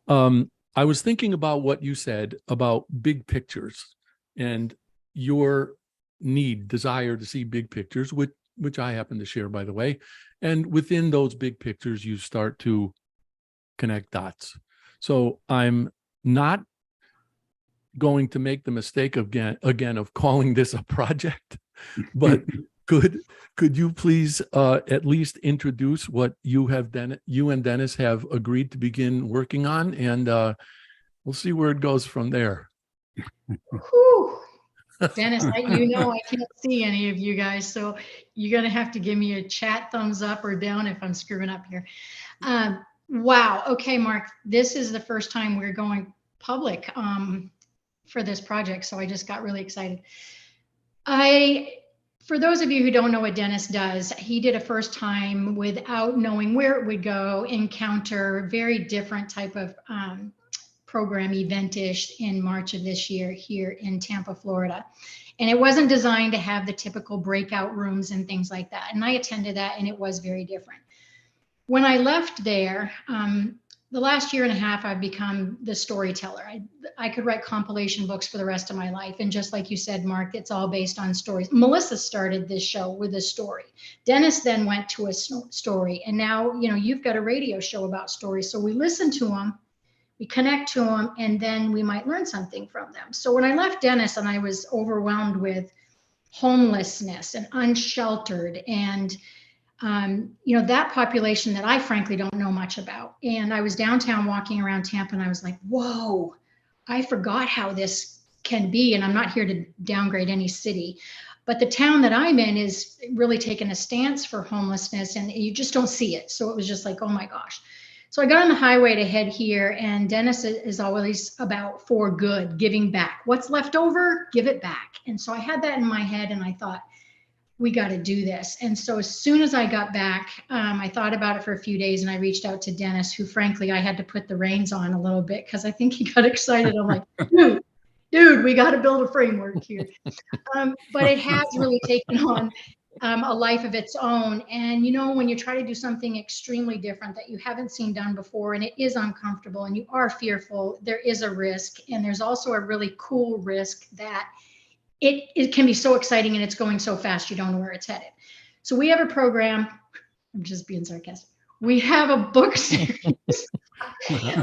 I was thinking about what you said about big pictures and your desire to see big pictures, which I happen to share, by the way. And within those big pictures, you start to connect dots. So I'm not going to make the mistake again of calling this a project, but could you please at least introduce what you and Dennis have agreed to begin working on, and we'll see where it goes from there. Whew. Dennis, I can't see any of you guys, so you're going to have to give me a chat thumbs up or down if I'm screwing up here. Wow. Okay, Mark, this is the first time we're going public for this project, so I just got really excited. For those of you who don't know what Dennis does, he did a first time without knowing where it would go, encounter very different type of program, event-ish, in March of this year here in Tampa, Florida. And it wasn't designed to have the typical breakout rooms and things like that. And I attended that, and it was very different. When I left there, the last year and a half, I've become the storyteller. I could write compilation books for the rest of my life. And just like you said, Mark, it's all based on stories. Melissa started this show with a story. Dennis then went to a story. And now, you've got a radio show about stories. So we listen to them, we connect to them, and then we might learn something from them. So when I left Dennis and I was overwhelmed with homelessness and unsheltered and that population that I frankly don't know much about. And I was downtown walking around Tampa and I was like, whoa, I forgot how this can be. And I'm not here to downgrade any city, but the town that I'm in is really taking a stance for homelessness and you just don't see it. So it was just like, oh my gosh. So I got on the highway to head here, and Dennis is always about for good, giving back. What's left over, give it back. And so I had that in my head and I thought, we got to do this. And so as soon as I got back, I thought about it for a few days and I reached out to Dennis, who frankly, I had to put the reins on a little bit because I think he got excited. I'm like, dude, we got to build a framework here. But it has really taken on a life of its own. And, when you try to do something extremely different that you haven't seen done before, and it is uncomfortable and you are fearful, there is a risk. And there's also a really cool risk that it can be so exciting and it's going so fast, you don't know where it's headed. So we have a program, I'm just being sarcastic. We have a book series, project,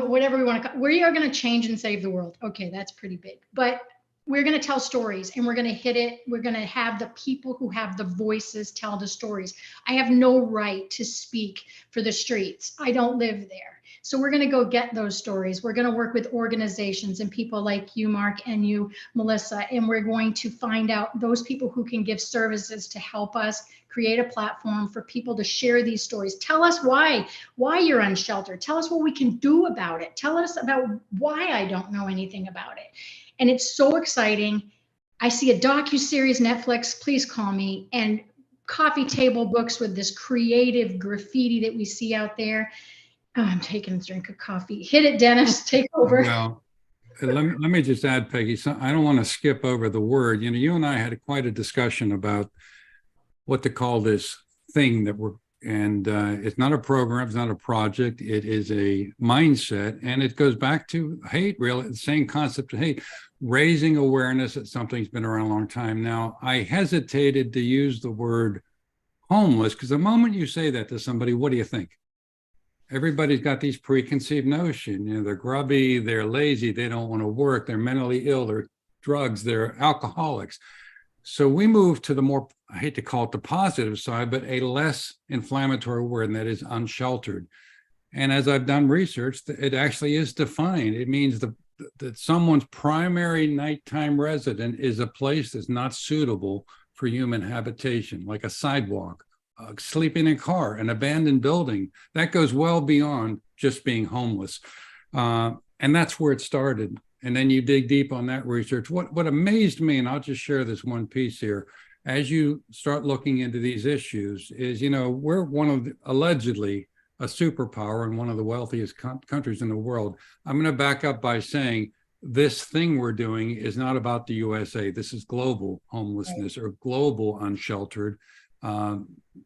whatever we want to call it. We are going to change and save the world. Okay, that's pretty big, but we're going to tell stories and we're going to hit it. We're going to have the people who have the voices tell the stories. I have no right to speak for the streets. I don't live there. So we're going to go get those stories. We're going to work with organizations and people like you, Mark, and you, Melissa, and we're going to find out those people who can give services to help us create a platform for people to share these stories. Tell us why you're unsheltered. Tell us what we can do about it. Tell us about why I don't know anything about it. And it's so exciting. I see a docuseries, Netflix, please call me, and coffee table books with this creative graffiti that we see out there. Oh, I'm taking a drink of coffee. Hit it, Dennis. Take over. Well, let me just add, Peggy. So I don't want to skip over the word. You and I had quite a discussion about what to call this thing that we're, and it's not a program, it's not a project. It is a mindset, and it goes back to hate. Really, the same concept of hate, raising awareness that something's been around a long time. Now, I hesitated to use the word homeless because the moment you say that to somebody, what do you think? Everybody's got these preconceived notions. They're grubby, they're lazy, they don't want to work, they're mentally ill, they're drugs, they're alcoholics. So we moved to the more, I hate to call it the positive side, but a less inflammatory word, and that is unsheltered. And as I've done research, it actually is defined. It means that someone's primary nighttime residence is a place that's not suitable for human habitation, like a sidewalk, sleeping in a car, an abandoned building. That goes well beyond just being homeless. And that's where it started. And then you dig deep on that research. What amazed me, and I'll just share this one piece here, as you start looking into these issues, is, we're one of allegedly a superpower and one of the wealthiest countries in the world. I'm going to back up by saying this thing we're doing is not about the USA. This is global homelessness or global unsheltered.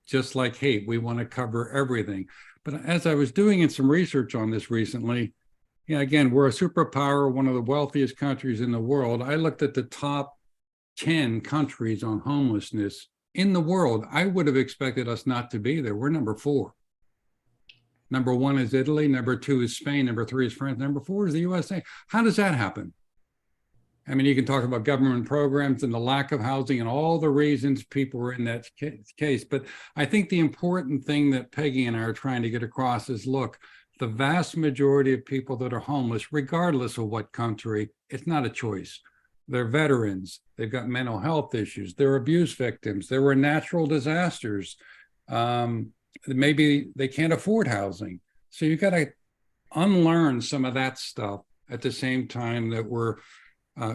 Just like hate, we want to cover everything. But as I was doing some research on this recently, again, we're a superpower, one of the wealthiest countries in the world. I looked at the top 10 countries on homelessness in the world. I would have expected us not to be there. We're number 4. Number 1 is Italy. Number 2 is Spain. Number 3 is France. Number 4 is the USA. How does that happen? I mean, you can talk about government programs and the lack of housing and all the reasons people are in that case. But I think the important thing that Peggy and I are trying to get across is, look, the vast majority of people that are homeless, regardless of what country, it's not a choice. They're veterans. They've got mental health issues. They're abuse victims. There were natural disasters. Maybe they can't afford housing. So you've got to unlearn some of that stuff at the same time that we're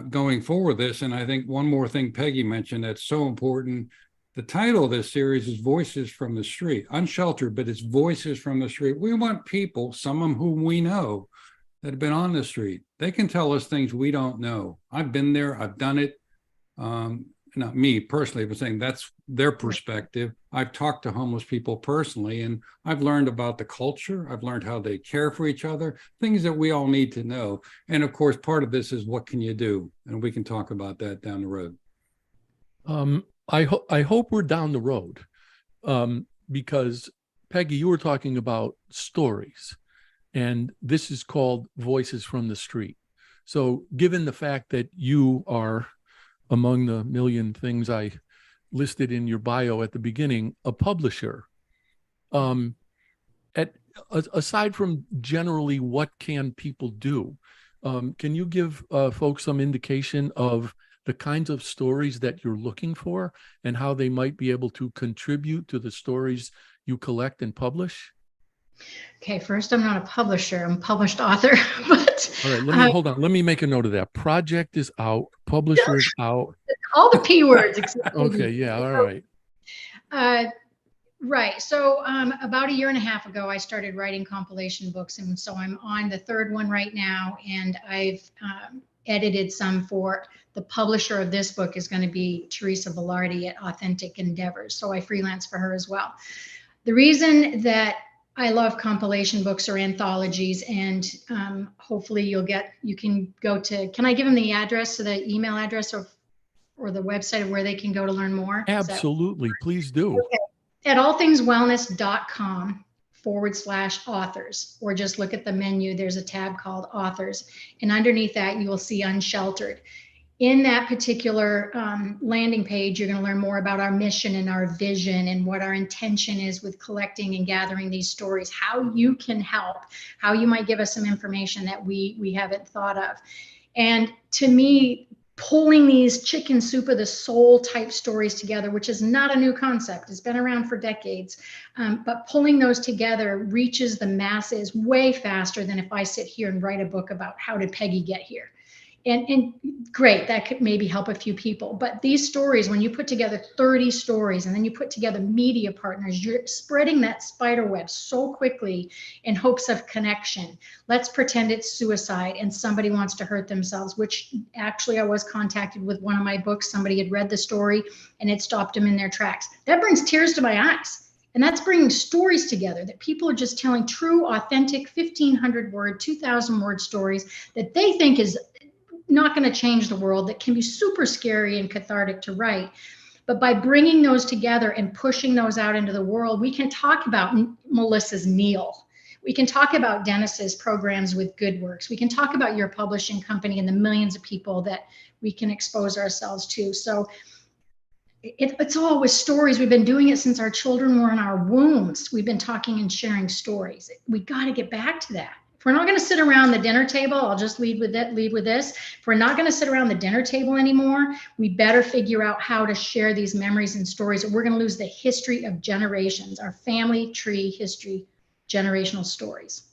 going forward this. And I think one more thing Peggy mentioned that's so important. The title of this series is Voices from the Street, Unsheltered, but it's Voices from the Street. We want people, some of them whom we know, that have been on the street. They can tell us things we don't know. I've been there, I've done it. not me personally, but saying that's their perspective. I've talked to homeless people personally, and I've learned about the culture. I've learned how they care for each other, things that we all need to know. And of course, part of this is what can you do? And we can talk about that down the road. I hope we're down the road, because Peggy, you were talking about stories, and this is called Voices from the Street. So given the fact that you are, among the million things I listed in your bio at the beginning, a publisher, aside from generally what can people do, can you give folks some indication of the kinds of stories that you're looking for and how they might be able to contribute to the stories you collect and publish? Okay, first, I'm not a publisher, I'm a published author, but all right, hold on. Let me make a note of that. Project is out, publisher is out. All the P words. Okay, yeah, all right. Right. So about a year and a half ago, I started writing compilation books. And so I'm on the third one right now. And I've edited some for the publisher of this book is going to be Teresa Velarde at Authentic Endeavors. So I freelance for her as well. The reason that I love compilation books or anthologies, and hopefully you can go to, can I give them the address, to the email address or the website of where they can go to learn more? Absolutely. Please do. Okay. At allthingswellness.com/authors, or just look at the menu. There's a tab called authors. And underneath that, you will see Unsheltered. In that particular landing page, you're going to learn more about our mission and our vision and what our intention is with collecting and gathering these stories, how you can help, how you might give us some information that we haven't thought of. And to me, pulling these chicken soup of the soul type stories together, which is not a new concept, it's been around for decades, but pulling those together reaches the masses way faster than if I sit here and write a book about how did Peggy get here. And great, that could maybe help a few people. But these stories, when you put together 30 stories and then you put together media partners, you're spreading that spider web so quickly in hopes of connection. Let's pretend it's suicide and somebody wants to hurt themselves, which actually I was contacted with one of my books. Somebody had read the story and it stopped them in their tracks. That brings tears to my eyes. And that's bringing stories together that people are just telling true, authentic, 1,500 word, 2,000 word stories that they think is not going to change the world, that can be super scary and cathartic to write. But by bringing those together and pushing those out into the world, we can talk about Melissa's meal. We can talk about Dennis's programs with GoodWorks. We can talk about your publishing company and the millions of people that we can expose ourselves to. So it's all with stories. We've been doing it since our children were in our wombs. We've been talking and sharing stories. We got to get back to that. If we're not going to sit around the dinner table, I'll just lead with this. If we're not going to sit around the dinner table anymore, we better figure out how to share these memories and stories, or we're going to lose the history of generations, our family tree history, generational stories.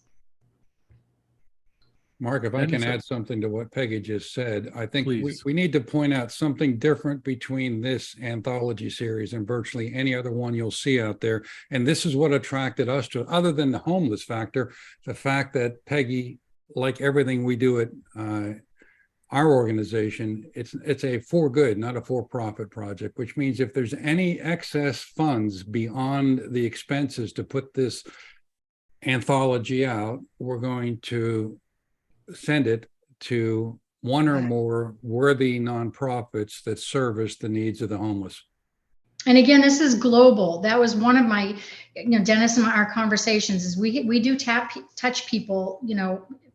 Mark, if I can add something to what Peggy just said, I think we need to point out something different between this anthology series and virtually any other one you'll see out there. And this is what attracted us to it, other than the homeless factor, the fact that Peggy, like everything we do at our organization, it's a for good, not a for-profit project, which means if there's any excess funds beyond the expenses to put this anthology out, we're going to send it to one or more worthy nonprofits that service the needs of the homeless. And again, this is global. That was one of my, Dennis and our conversations is we do touch people,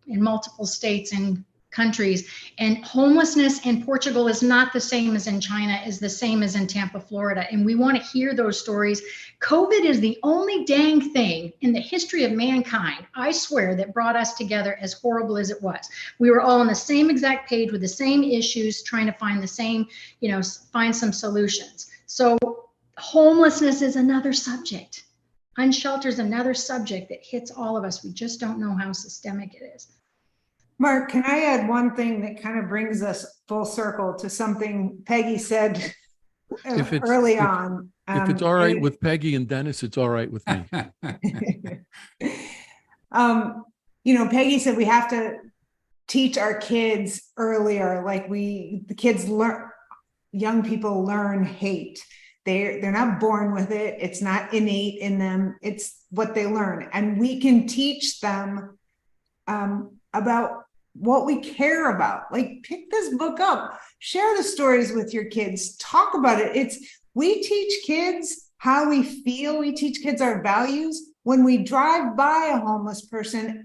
in multiple states and countries, and homelessness in Portugal is not the same as in China, is the same as in Tampa, Florida. And we want to hear those stories. COVID is the only dang thing in the history of mankind, I swear, that brought us together, as horrible as it was. We were all on the same exact page with the same issues, trying to find the same, find some solutions. So homelessness is another subject. Unsheltered is another subject that hits all of us. We just don't know how systemic it is. Mark, can I add one thing that kind of brings us full circle to something Peggy said early on? If it's all right with Peggy and Dennis, it's all right with me. Peggy said we have to teach our kids earlier, like the kids learn, young people learn hate. They're not born with it. It's not innate in them. It's what they learn. And we can teach them about what we care about. Like, pick this book up, share the stories with your kids, talk about it. We teach kids how we feel. We teach kids our values when we drive by a homeless person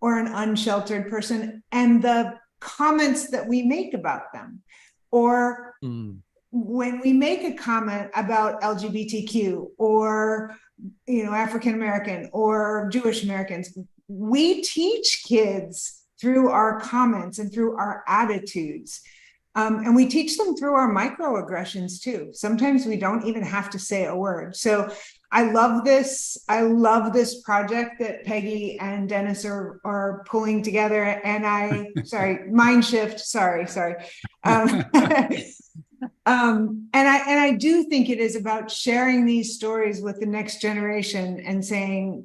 or an unsheltered person and the comments that we make about them, or when we make a comment about LGBTQ or, African American or Jewish Americans, we teach kids through our comments and through our attitudes. And we teach them through our microaggressions too. Sometimes we don't even have to say a word. So I love this. I love this project that Peggy and Dennis are pulling together. And mind shift. Sorry. And I do think it is about sharing these stories with the next generation and saying,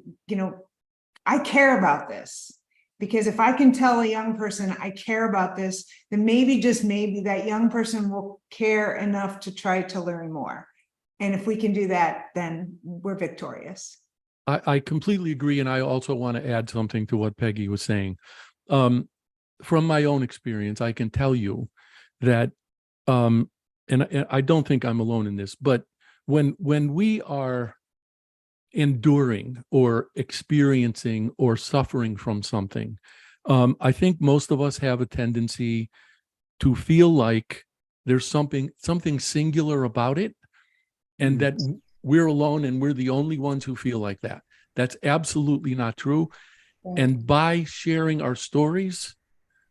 I care about this. Because if I can tell a young person I care about this, then maybe, just maybe, that young person will care enough to try to learn more. And if we can do that, then we're victorious. I completely agree. And I also want to add something to what Peggy was saying. From my own experience, I can tell you that, and I don't think I'm alone in this, but when we are enduring or experiencing or suffering from something, I think most of us have a tendency to feel like there's something singular about it, and that we're alone and we're the only ones who feel like that. That's absolutely not true. And by sharing our stories,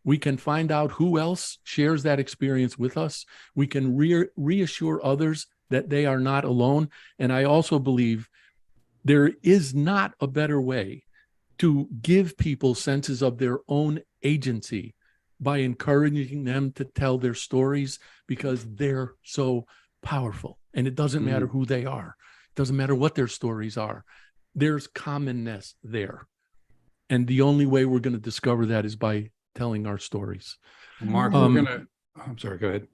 we can find out who else shares that experience with us. We can reassure others that they are not alone. And I also believe there is not a better way to give people senses of their own agency by encouraging them to tell their stories, because they're so powerful. And it doesn't matter who they are. It doesn't matter what their stories are. There's commonness there. And the only way we're going to discover that is by telling our stories. Mark, I'm sorry, go ahead.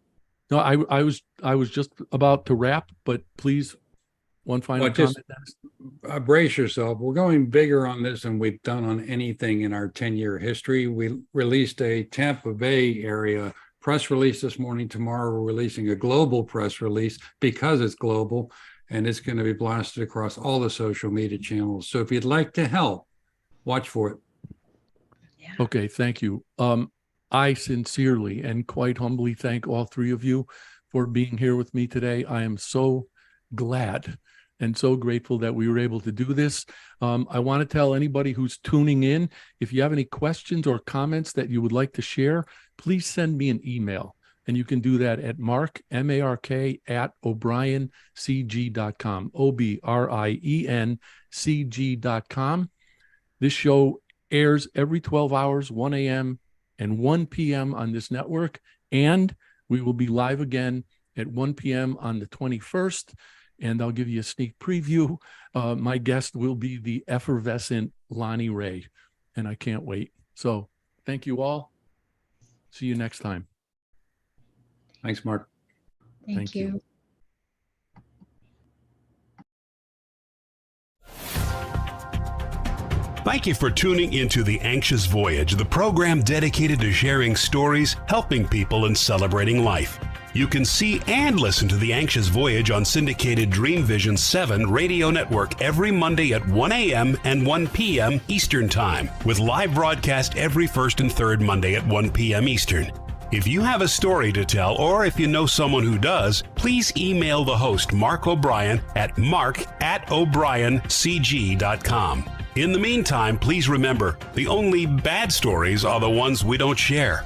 No, I was just about to wrap, but please, one final comment. Brace yourself. We're going bigger on this than we've done on anything in our 10-year history. We released a Tampa Bay area press release this morning. Tomorrow, we're releasing a global press release because it's global, and it's going to be blasted across all the social media channels. So if you'd like to help, watch for it. Yeah. Okay, thank you. I sincerely and quite humbly thank all three of you for being here with me today. I am so glad and so grateful that we were able to do this. I want to tell anybody who's tuning in, if you have any questions or comments that you would like to share, please send me an email. And you can do that at Mark, M-A-R-K, @ObrienCG.com, OBRIENCG.com. This show airs every 12 hours, 1 a.m. and 1 p.m. on this network. And we will be live again at 1 p.m. on the 21st. And I'll give you a sneak preview. My guest will be the effervescent Lonnie Ray, and I can't wait. So thank you all. See you next time. Thanks, Mark. Thank you. Thank you for tuning into The Anxious Voyage, the program dedicated to sharing stories, helping people, and celebrating life. You can see and listen to The Anxious Voyage on syndicated Dreamvision 7 radio network every Monday at 1 a.m. and 1 p.m. Eastern Time, with live broadcast every first and third Monday at 1 p.m. Eastern. If you have a story to tell, or if you know someone who does, please email the host, Mark O'Brien, at mark@obriencg.com. In the meantime, please remember, the only bad stories are the ones we don't share.